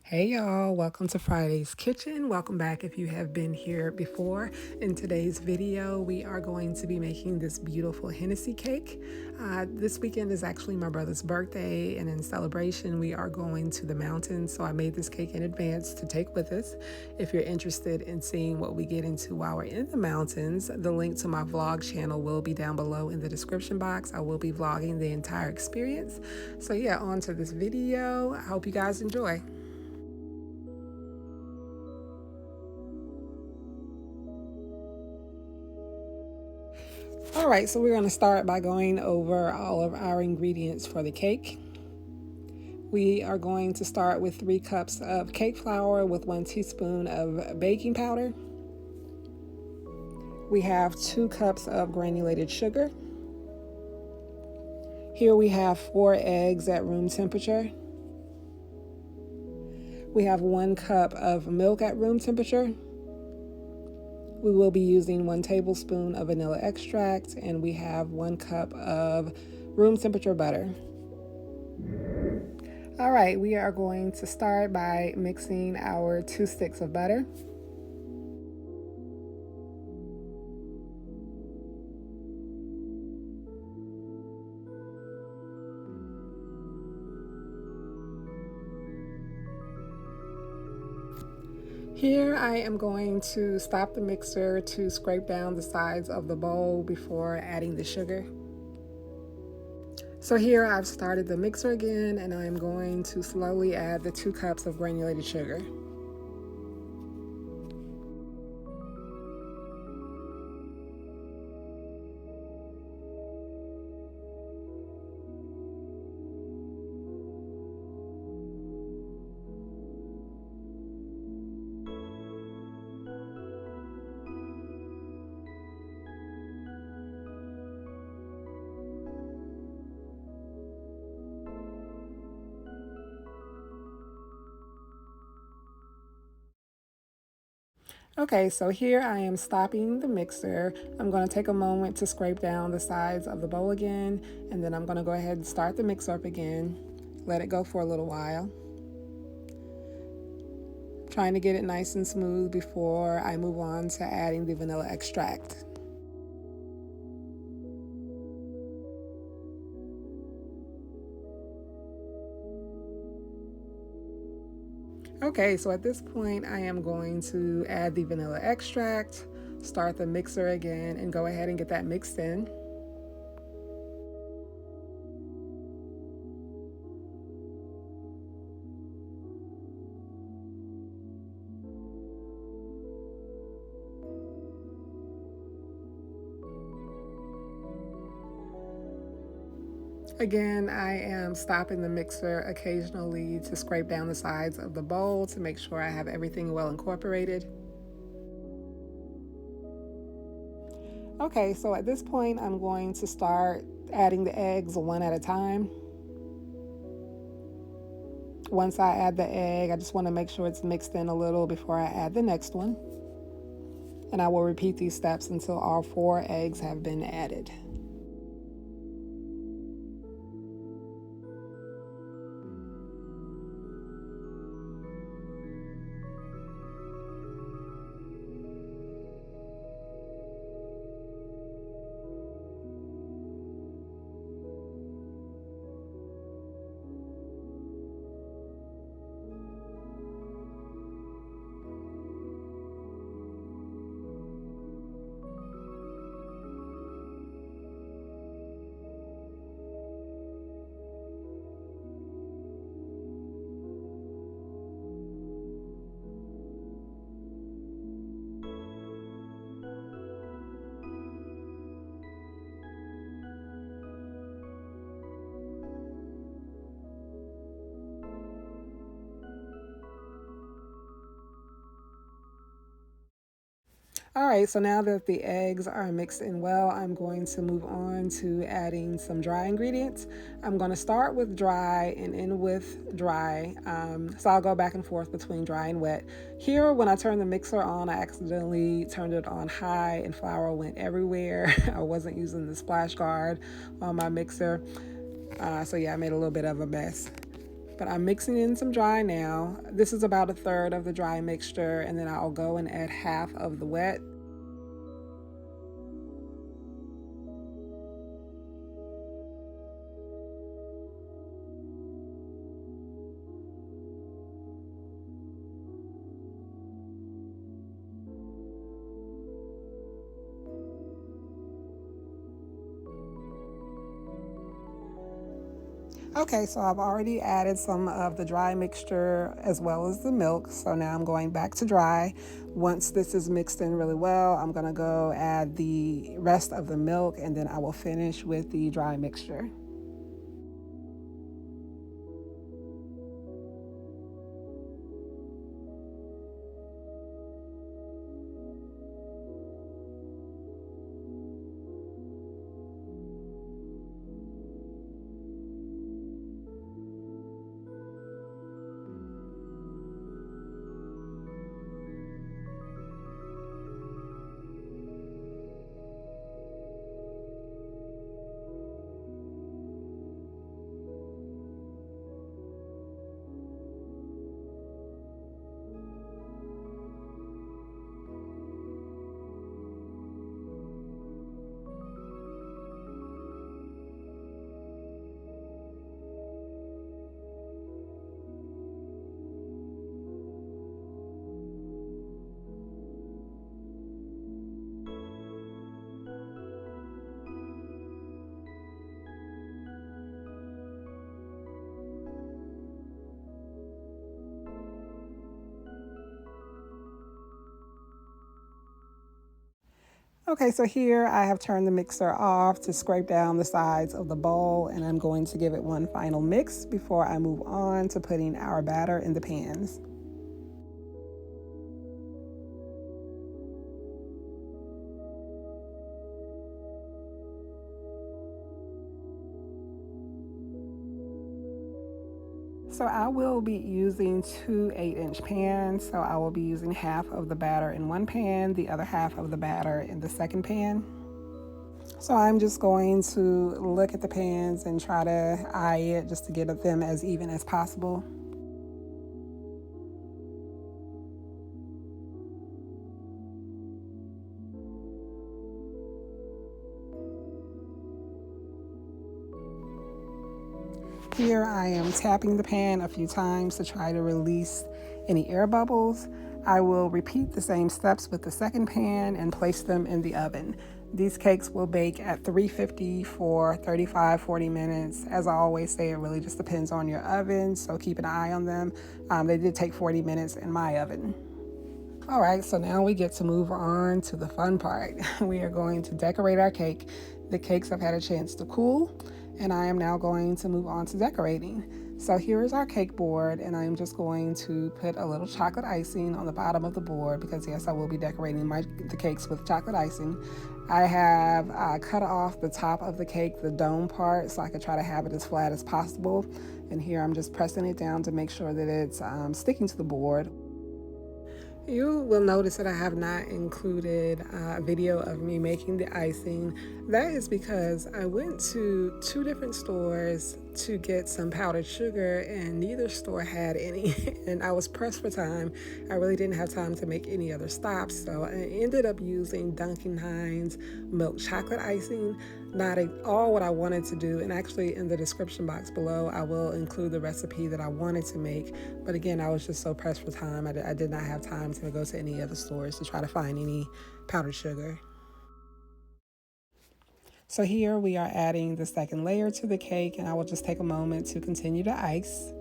Hey y'all, welcome to Friday's Kitchen. Welcome back if you have been here before. In today's video, we are going to be making this beautiful Hennessy cake. This weekend is actually my brother's birthday, and in celebration, we are going to the mountains. So I made this cake in advance to take with us. If you're interested in seeing what we get into while we're in the mountains, the link to my vlog channel will be down below in the description box. I will be vlogging the entire experience. So yeah, on to this video. I hope you guys enjoy. All right, so we're going to start by going over all of our ingredients for the cake. We are going to start with 3 cups of cake flour with 1 teaspoon of baking powder. We have 2 cups of granulated sugar. Here we have 4 eggs at room temperature. We have 1 cup of milk at room temperature. We will be using 1 tablespoon of vanilla extract, and we have 1 cup of room temperature butter. All right, we are going to start by mixing our 2 sticks of butter. Here I am going to stop the mixer to scrape down the sides of the bowl before adding the sugar. So here I've started the mixer again, and I'm going to slowly add the 2 cups of granulated sugar. Okay, so here I am stopping the mixer. I'm going to take a moment to scrape down the sides of the bowl again, and then I'm going to go ahead and start the mixer up again. Let it go for a little while. Trying to get it nice and smooth before I move on to adding the vanilla extract. Okay, so at this point I am going to add the vanilla extract, start the mixer again, and go ahead and get that mixed in. Again, I am stopping the mixer occasionally to scrape down the sides of the bowl to make sure I have everything well incorporated. Okay, so at this point, I'm going to start adding the eggs one at a time. Once I add the egg, I just want to make sure it's mixed in a little before I add the next one. And I will repeat these steps until all 4 eggs have been added. All right, so now that the eggs are mixed in well, I'm going to move on to adding some dry ingredients. I'm going to start with dry and end with dry. So I'll go back and forth between dry and wet. Here, when I turned the mixer on, I accidentally turned it on high and flour went everywhere. I wasn't using the splash guard on my mixer. So yeah, I made a little bit of a mess. But I'm mixing in some dry now. This is about 1/3 of the dry mixture, and then I'll go and add half of the wet. Okay, so I've already added some of the dry mixture as well as the milk. So now I'm going back to dry. Once this is mixed in really well, I'm gonna go add the rest of the milk, and then I will finish with the dry mixture. Okay, so here I have turned the mixer off to scrape down the sides of the bowl, and I'm going to give it one final mix before I move on to putting our batter in the pans. So I will be using two 8-inch pans. So I will be using half of the batter in one pan, the other half of the batter in the second pan. So I'm just going to look at the pans and try to eye it just to get them as even as possible. Here I am tapping the pan a few times to try to release any air bubbles. I will repeat the same steps with the second pan and place them in the oven. These cakes will bake at 350 for 35-40 minutes. As I always say, it really just depends on your oven, so keep an eye on them. They did take 40 minutes in my oven. All right, so now we get to move on to the fun part. We are going to decorate our cake. The cakes have had a chance to cool, and I am now going to move on to decorating. So here is our cake board, and I'm just going to put a little chocolate icing on the bottom of the board because yes, I will be decorating the cakes with chocolate icing. I have cut off the top of the cake, the dome part, so I could try to have it as flat as possible. And here I'm just pressing it down to make sure that it's sticking to the board. You will notice that I have not included a video of me making the icing. That is because I went to two different stores to get some powdered sugar, and neither store had any. And I was pressed for time. I really didn't have time to make any other stops, so I ended up using Duncan Hines milk chocolate icing. Not at all what I wanted to do, and actually in the description box below I will include the recipe that I wanted to make, but again I was just so pressed for time. I did not have time to go to any other stores to try to find any powdered sugar. So here we are adding the second layer to the cake, and I will just take a moment to continue to ice.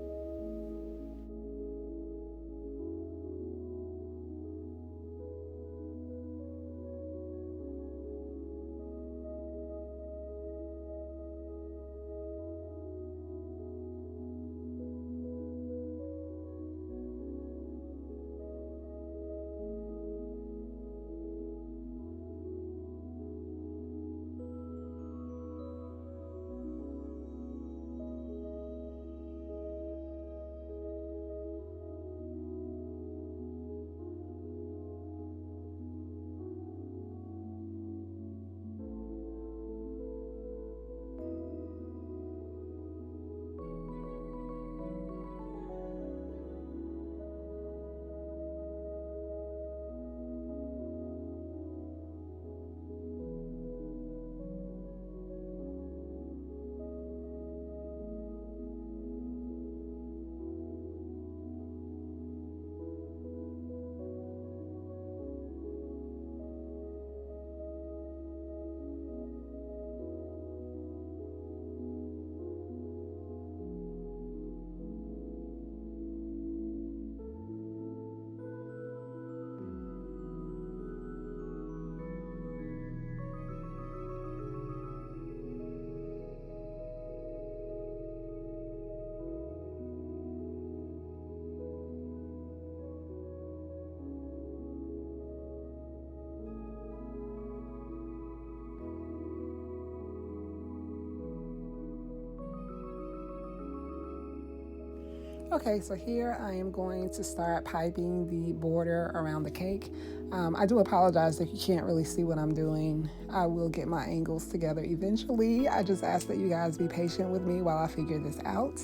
Okay, so here I am going to start piping the border around the cake. I do apologize if you can't really see what I'm doing. I will get my angles together eventually. I just ask that you guys be patient with me while I figure this out.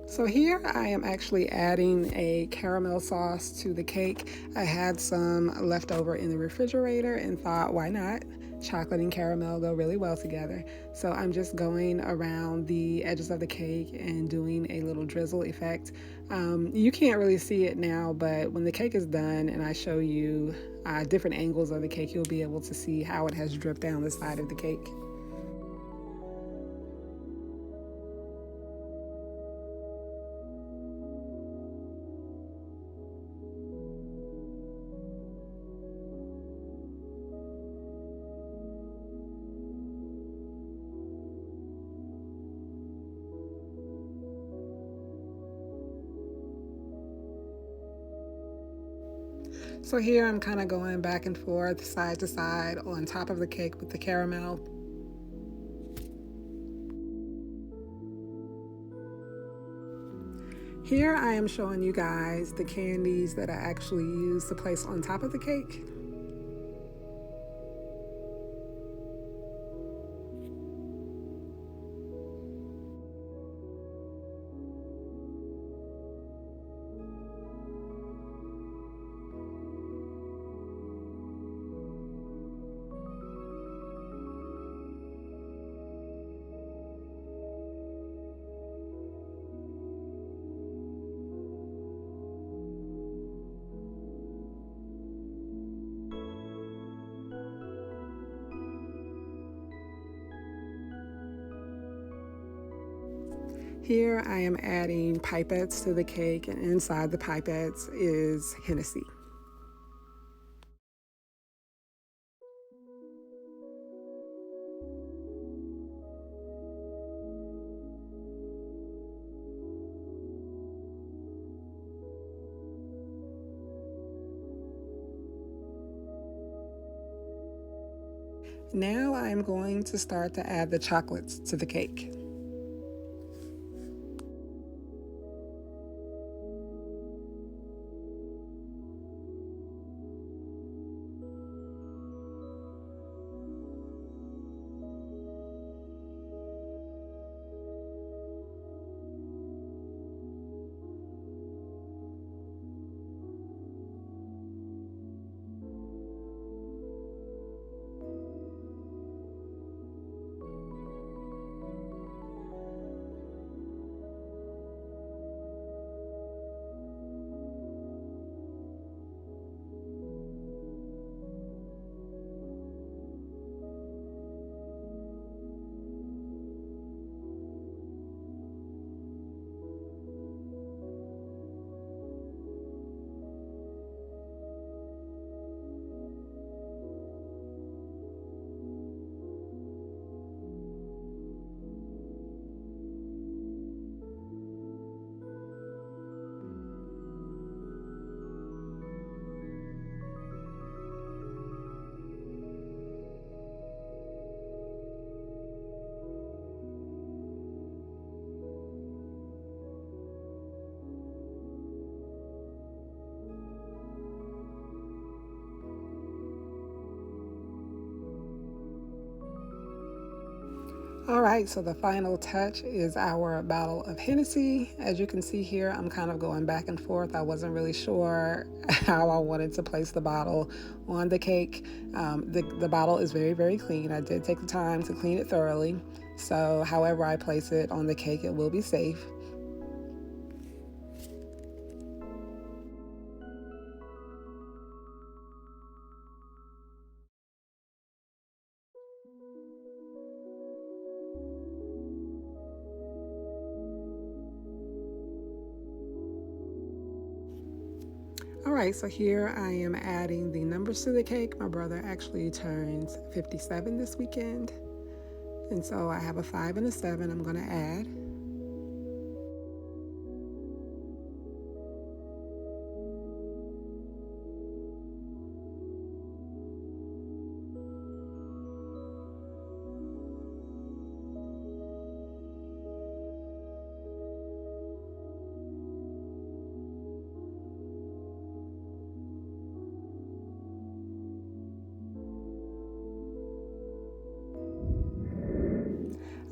So here I am actually adding a caramel sauce to the cake. I had some left over in the refrigerator and thought, why not? Chocolate and caramel go really well together. So I'm just going around the edges of the cake and doing a little drizzle effect. You can't really see it now, but when the cake is done and I show you different angles of the cake, you'll be able to see how it has dripped down the side of the cake. So here I'm kind of going back and forth, side to side on top of the cake with the caramel. Here I am showing you guys the candies that I actually use to place on top of the cake. Here I am adding pipettes to the cake, and inside the pipettes is Hennessy. Now I'm going to start to add the chocolates to the cake. All right, so the final touch is our bottle of Hennessy. As you can see here, I'm kind of going back and forth. I wasn't really sure how I wanted to place the bottle on the cake. The bottle is very, very clean. I did take the time to clean it thoroughly. So however I place it on the cake, it will be safe. right, so here I am adding the numbers to the cake. My brother actually turns 57 this weekend, and so I have a 5 and a 7 I'm going to add.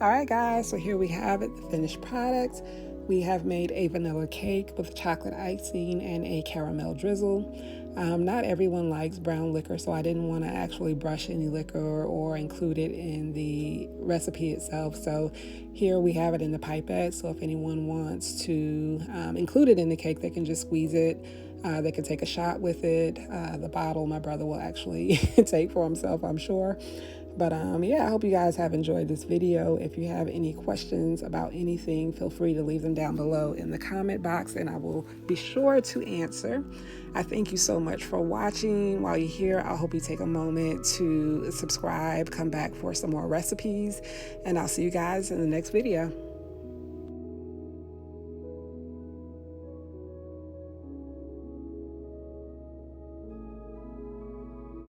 All right, guys, so here we have it, the finished product. We have made a vanilla cake with chocolate icing and a caramel drizzle. Not everyone likes brown liquor, so I didn't want to actually brush any liquor or include it in the recipe itself. So here we have it in the pipette, so if anyone wants to include it in the cake, they can just squeeze it. They can take a shot with it. The bottle my brother will actually take for himself, I'm sure. But yeah, I hope you guys have enjoyed this video. If you have any questions about anything, feel free to leave them down below in the comment box and I will be sure to answer. I thank you so much for watching. While you're here, I hope you take a moment to subscribe, come back for some more recipes, and I'll see you guys in the next video.